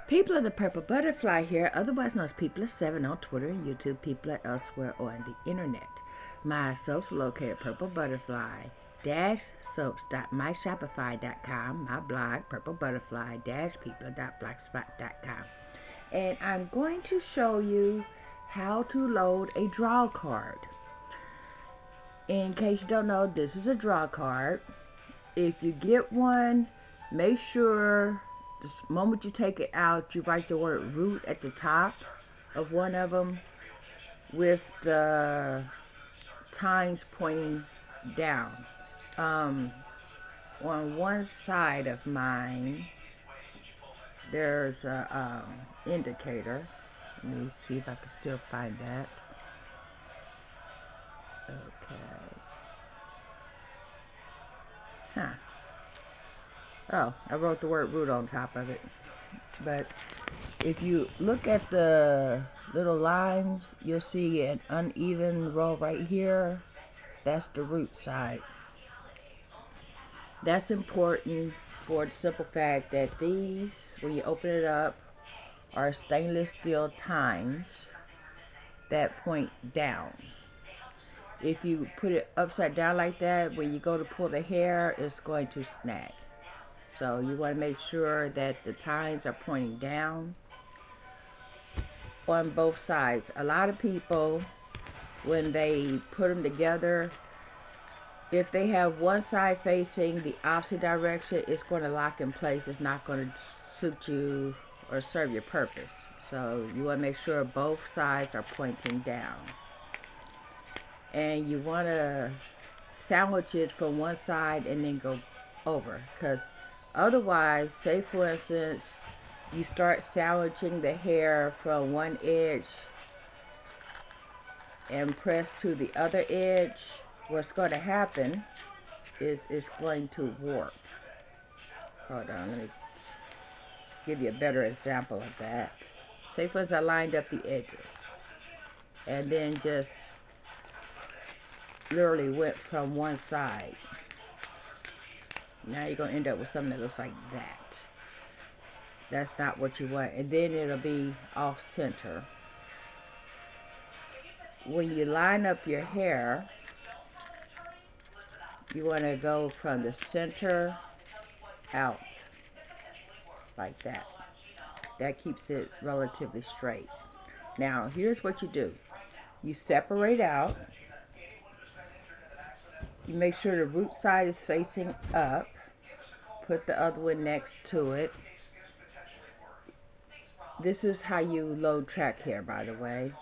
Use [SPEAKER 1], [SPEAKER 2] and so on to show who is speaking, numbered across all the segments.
[SPEAKER 1] People of the Purple Butterfly here, otherwise known as People of 7 on Twitter and YouTube, people are elsewhere on the internet. My soaps are located at PurpleButterfly-soaps.myshopify.com, my blog, PurpleButterfly-people.blogspot.com. And I'm going to show you how to load a draw card. In case you don't know, this is a draw card. If you get one, make sure the moment you take it out, you write the word root at the top of one of them with the tines pointing down. On one side of mine, there's a indicator. Let me see if I can still find that. Okay. Huh. Oh, I wrote the word root on top of it. But if you look at the little lines, you'll see an uneven row right here. That's the root side. That's important for the simple fact that these, when you open it up, are stainless steel tines that point down. If you put it upside down like that, when you go to pull the hair, it's going to snag. So you want to make sure that the tines are pointing down on both sides. A lot of people, when they put them together, if they have one side facing the opposite direction, it's going to lock in place. It's not going to suit you or serve your purpose. So you want to make sure both sides are pointing down. And you want to sandwich it from one side and then go over, because otherwise, say for instance, you start sandwiching the hair from one edge and press to the other edge, what's going to happen is it's going to warp. Hold on, let me give you a better example of that. Say for instance, I lined up the edges and then just literally went from one side. Now you're going to end up with something that looks like that. That's not what you want. And then it'll be off center. When you line up your hair, you want to go from the center out like that. That keeps it relatively straight. Now here's what you do. You separate out. You make sure the root side is facing up. Put the other one next to it. This is how you load track hair, by the way.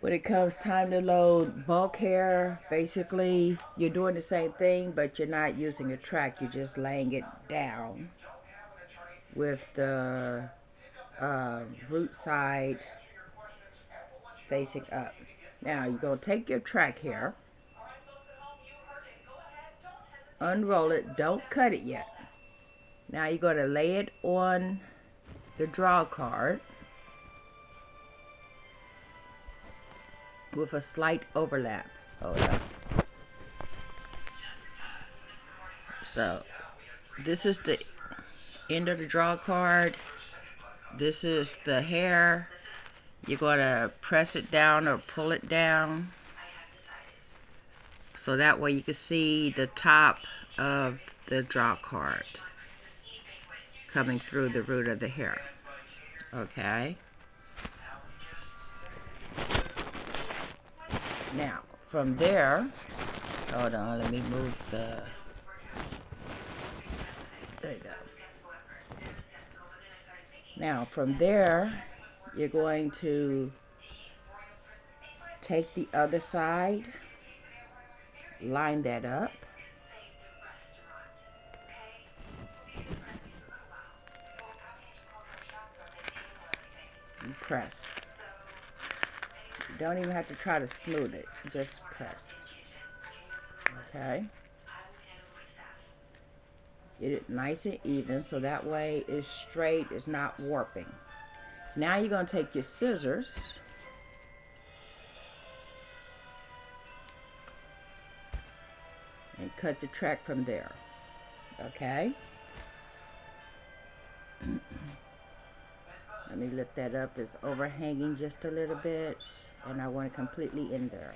[SPEAKER 1] When it comes time to load bulk hair, basically you're doing the same thing, but you're not using a track. You're just laying it down with the root side facing up. Now you're going to take your track hair, unroll it, don't cut it yet. Now you're going to lay it on the draw card with a slight overlap. Hold up. So this is the end of the draw card. This is the hair. You're going to press it down or pull it down so that way you can see the top of the draw card coming through the root of the hair. Okay. Now, from there, hold on, let me move the, there you go. Now, from there, you're going to take the other side, line that up, and press. You don't even have to try to smooth it, just press. Okay? Get it nice and even so that way it's straight, it's not warping. Now you're going to take your scissors and cut the track from there. Okay? Let me lift that up. It's overhanging just a little bit, and I want it completely in there.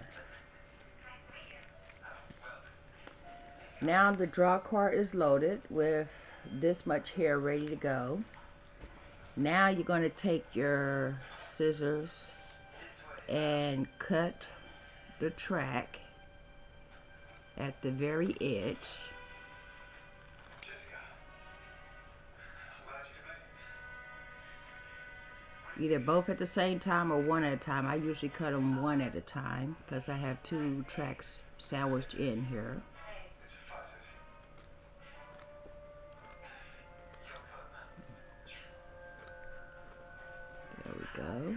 [SPEAKER 1] Now the draw card is loaded with this much hair ready to go. Now you're going to take your scissors and cut the track at the very edge. Either both at the same time or one at a time. I usually cut them one at a time because I have two tracks sandwiched in here. There we go.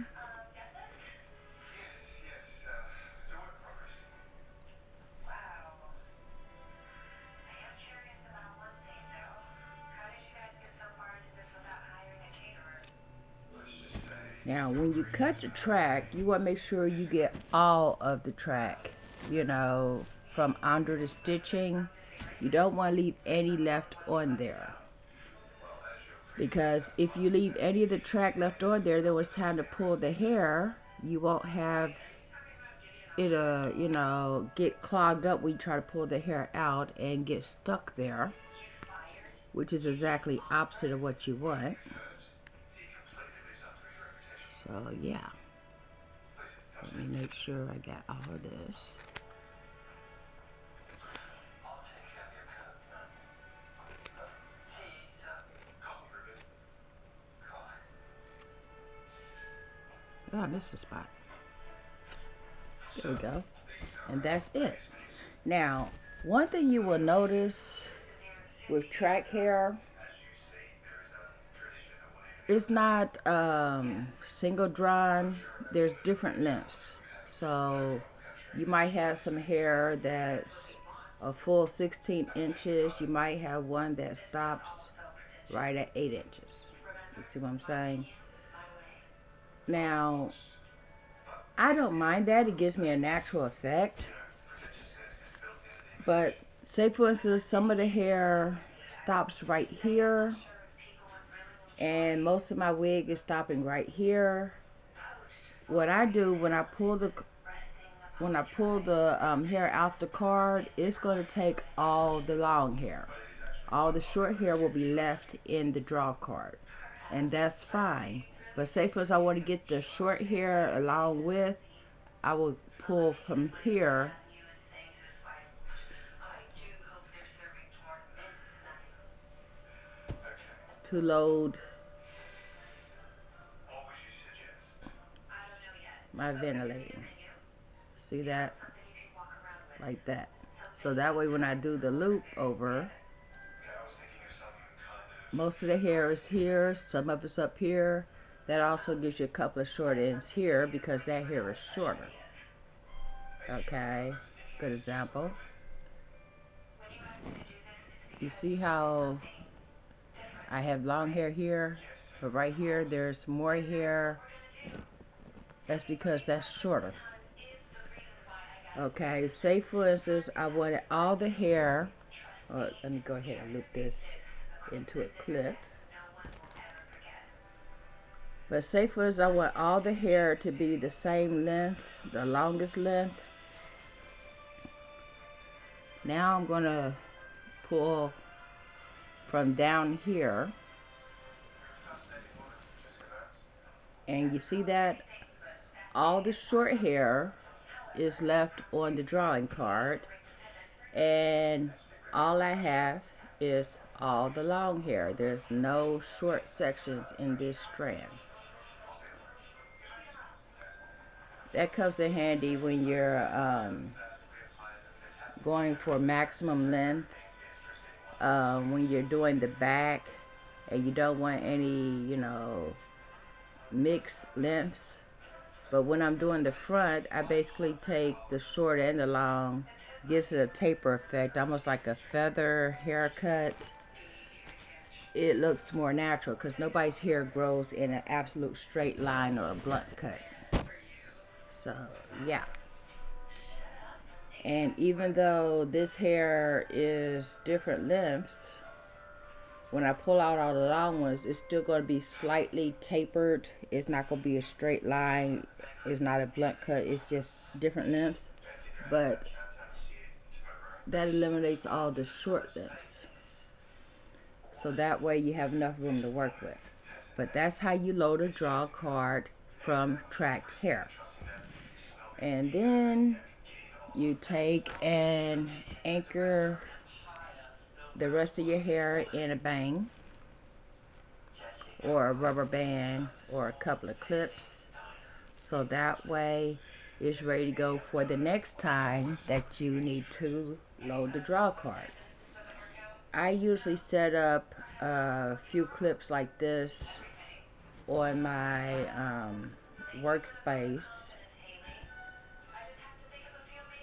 [SPEAKER 1] Now, when you cut the track, you want to make sure you get all of the track, you know, from under the stitching. You don't want to leave any left on there. Because if you leave any of the track left on there, there was time to pull the hair, you won't have it, you know, get clogged up when you try to pull the hair out and get stuck there, which is exactly opposite of what you want. So yeah, let me make sure I got all of this. Oh, I missed a spot. There we go. And that's it. Now, one thing you will notice with track hair, it's not single drawn. There's different lengths. So you might have some hair that's a full 16 inches. You might have one that stops right at 8 inches. You see what I'm saying? Now, I don't mind that. It gives me a natural effect. But say for instance, some of the hair stops right here, and most of my wig is stopping right here. What I do when I pull the hair out the card, it's going to take all the long hair. All the short hair will be left in the draw card, and that's fine. But say for instance, I want to get the short hair along with, I will pull from here to load my ventilating. See that? Like that. So that way when I do the loop over, most of the hair is here, some of it's up here. That also gives you a couple of short ends here because that hair is shorter. Okay, good example. You see how I have long hair here, but right here there's more hair. That's because that's shorter. Okay, say for instance I wanted all the hair, let me go ahead and loop this into a clip. But say for instance I want all the hair to be the same length, the longest length. Now I'm going to pull from down here, and you see that all the short hair is left on the drawing card, and all I have is all the long hair. There's no short sections in this strand. That comes in handy when you're going for maximum length, when you're doing the back and you don't want any, you know, mixed lengths. But when I'm doing the front, I basically take the short and the long, gives it a taper effect, almost like a feather haircut. It looks more natural because nobody's hair grows in an absolute straight line or a blunt cut. So yeah. And even though this hair is different lengths, when I pull out all the long ones, it's still going to be slightly tapered. It's not going to be a straight line. It's not a blunt cut. It's just different lengths. But that eliminates all the short lengths. So that way you have enough room to work with. But that's how you load a draw card from tracked hair. And then you take and anchor the rest of your hair in a bang or a rubber band or a couple of clips, so that way it's ready to go for the next time that you need to load the draw card. I usually set up a few clips like this on my workspace,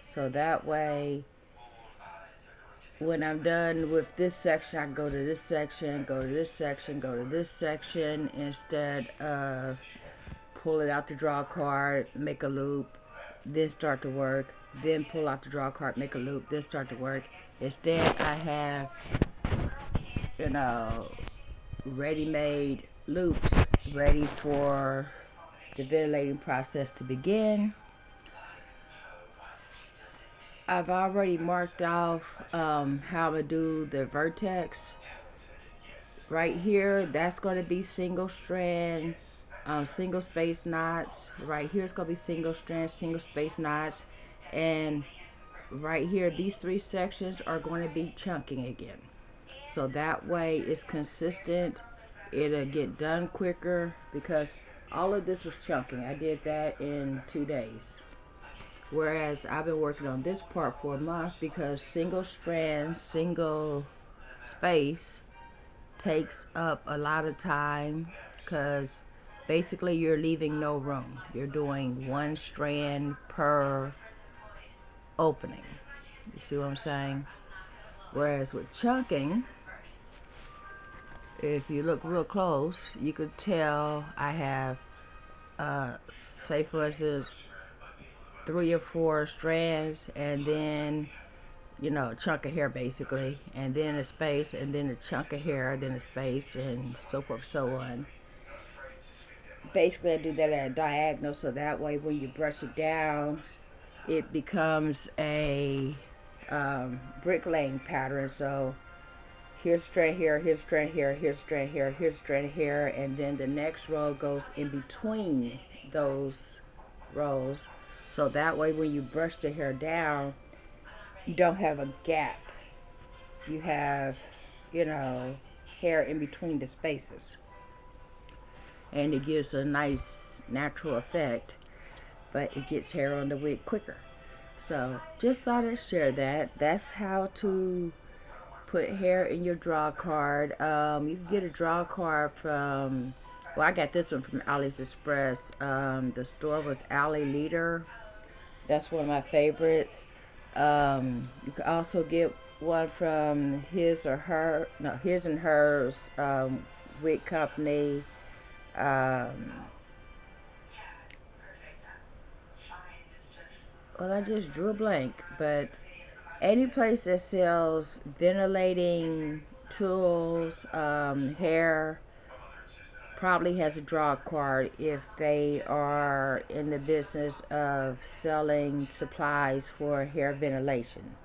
[SPEAKER 1] so that way when I'm done with this section, I can go to this section, go to this section, go to this section, instead of pull it out the draw card, make a loop, then start to work, then pull out the draw card, make a loop, then start to work. Instead, I have, you know, ready-made loops ready for the ventilating process to begin. I've already marked off how I'm going to do the vertex. Right here, that's going to be single strand, single space knots. Right here, it's going to be single strand, single space knots. And right here, these three sections are going to be chunking again. So that way it's consistent. It'll get done quicker because all of this was chunking. I did that in 2 days. Whereas I've been working on this part for a month because single strand, single space takes up a lot of time because basically you're leaving no room. You're doing one strand per opening. You see what I'm saying? Whereas with chunking, if you look real close, you could tell I have, say for instance, 3 or 4 strands, and then, you know, a chunk of hair basically, and then a space, and then a chunk of hair, then a space, and so forth, so on. Basically, I do that at a diagonal, so that way when you brush it down, it becomes a bricklaying pattern. So here's strand here, here's strand here, here's strand here, here's strand here, and then the next row goes in between those rows. So that way when you brush the hair down, you don't have a gap. You have, you know, hair in between the spaces. And it gives a nice natural effect, but it gets hair on the wig quicker. So just thought I'd share that. That's how to put hair in your draw card. You can get a draw card from, well, I got this one from AliExpress. The store was Ali Leader. That's one of my favorites. You can also get one from His and Hers wig company. Well, I just drew a blank, but any place that sells ventilating tools, hair, probably has a draw card if they are in the business of selling supplies for hair ventilation.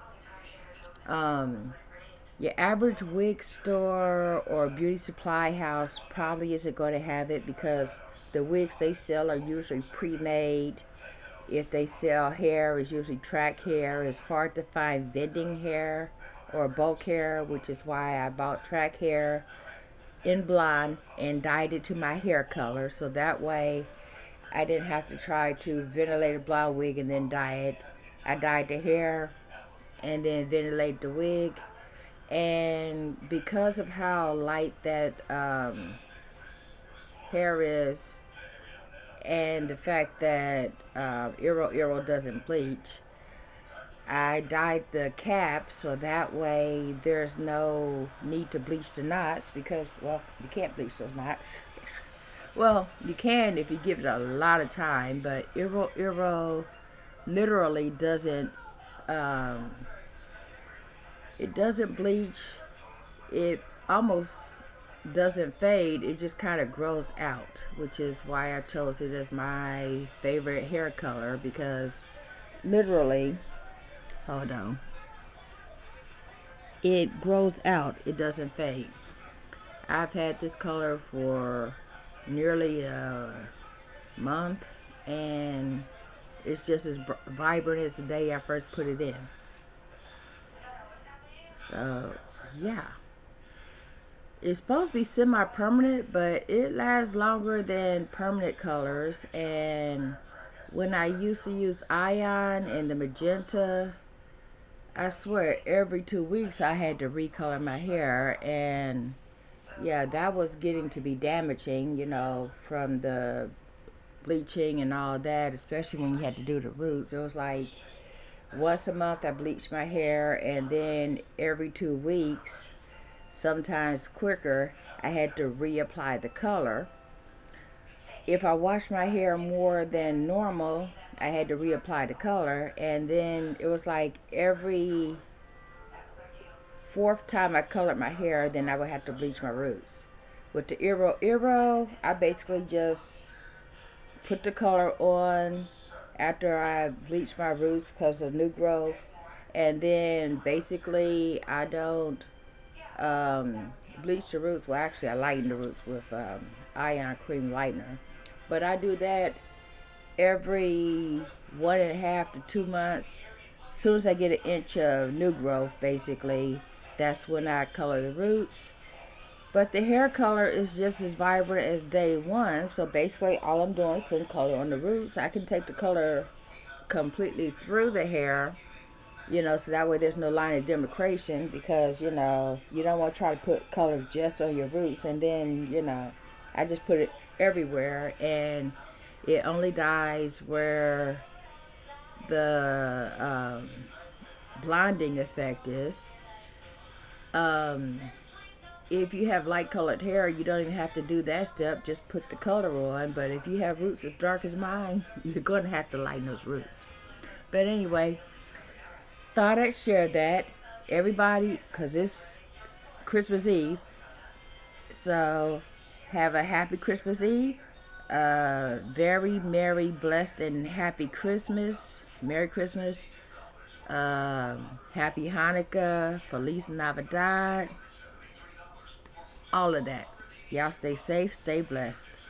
[SPEAKER 1] Your average wig store or beauty supply house probably isn't going to have it because the wigs they sell are usually pre-made. If they sell hair, it's usually track hair. It's hard to find vending hair or bulk hair, which is why I bought track hair in blonde and dyed it to my hair color, so that way I didn't have to try to ventilate a blonde wig and then dye it. I dyed the hair and then ventilate the wig, and because of how light that hair is and the fact that Eero doesn't bleach, I dyed the cap so that way there's no need to bleach the knots because, well, you can't bleach those knots. Well, you can if you give it a lot of time, but Eero literally doesn't, it doesn't bleach. It almost doesn't fade. It just kind of grows out, which is why I chose it as my favorite hair color, because literally, hold on, it grows out. It doesn't fade. I've had this color for nearly a month, and it's just as vibrant as the day I first put it in. So yeah, it's supposed to be semi-permanent, but it lasts longer than permanent colors. And when I used to use ion and the magenta, I swear every 2 weeks I had to recolor my hair. And yeah, that was getting to be damaging, you know, from the bleaching and all that, especially when you had to do the roots. It was like once a month I bleached my hair, and then every 2 weeks, sometimes quicker, I had to reapply the color. If I washed my hair more than normal, I had to reapply the color. And then it was like every fourth time I colored my hair, then I would have to bleach my roots. With the Eero, I basically just put the color on after I bleach my roots because of new growth. And then basically I don't bleach the roots. Well, actually I lighten the roots with ion cream lightener. But I do that every 1.5 to 2 months. As soon as I get an inch of new growth, basically, that's when I color the roots. But the hair color is just as vibrant as day one. So basically all I'm doing is putting color on the roots. I can take the color completely through the hair, you know, so that way there's no line of demarcation, because, you know, you don't want to try to put color just on your roots. And then, you know, I just put it everywhere, and it only dyes where the blonding effect is. If you have light colored hair, you don't even have to do that step, just put the color on. But if you have roots as dark as mine, you're going to have to lighten those roots. But anyway, thought I'd share that. Everybody, because it's Christmas Eve, so have a happy Christmas Eve. Very merry, blessed, and happy Christmas. Merry Christmas. Happy Hanukkah. Feliz Navidad. All of that. Y'all stay safe, stay blessed.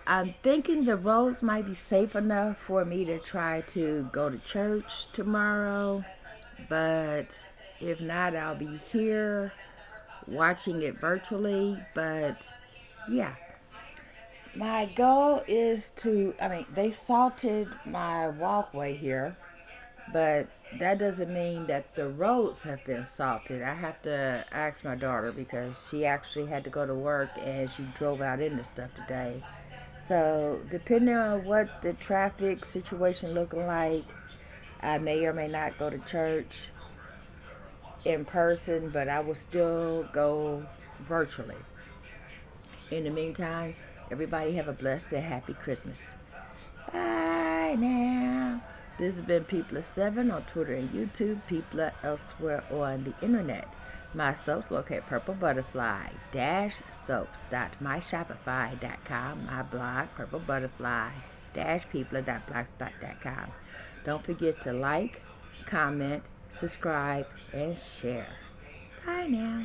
[SPEAKER 1] I'm thinking the roads might be safe enough for me to try to go to church tomorrow. But if not, I'll be here watching it virtually. But yeah, my goal is to, they salted my walkway here, but that doesn't mean that the roads have been salted. I have to ask my daughter, because she actually had to go to work and she drove out into stuff today. So depending on what the traffic situation looking like, I may or may not go to church in person, but I will still go virtually. In the meantime, everybody have a blessed and happy Christmas. Bye now. This has been People7 on Twitter and YouTube, People elsewhere on the internet. My soaps located at PurpleButterfly-soaps.myshopify.com. My blog, PurpleButterfly-people.blogspot.com. Don't forget to like, comment, subscribe, and share. Bye now.